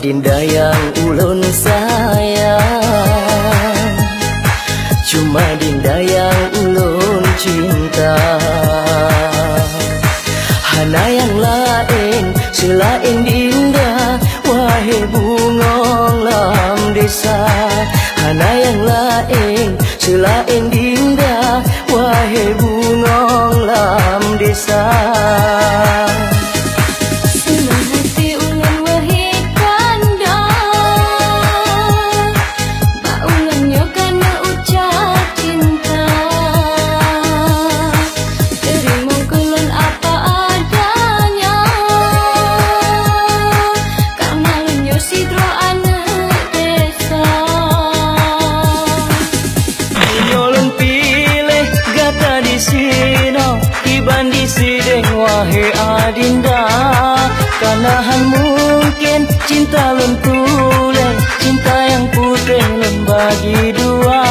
dinda yang ulun sayang, cuma dinda yang ulun cinta. Hana yang lain selain dinda, wahai bungong lam desa. Hana yang lain selain dinda, wahai bungong lam desa. Wahai adinda, kanahan mungkin cinta lun tuleh, cinta yang putih lun bagi dua.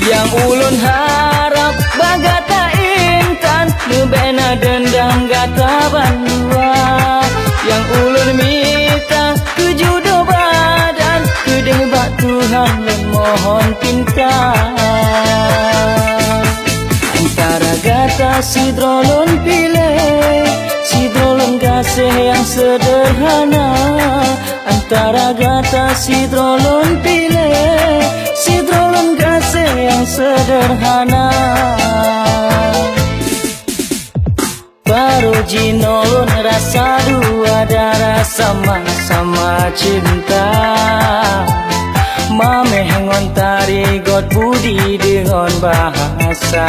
Yang ulun harap bagata intan, nubena dendam gata bandua. Yang ulun minta kejudo badan, kedebak Tuhan lun mohon pinta. Antara gata sidrolon pilih, sidrolon kasih yang sederhana. Antara gata sidrolon pilih, sidrolon kasih yang sederhana. Baru jinolon rasa dua darah sama-sama cinta. Mameh ngontari God budi dengan bahasa.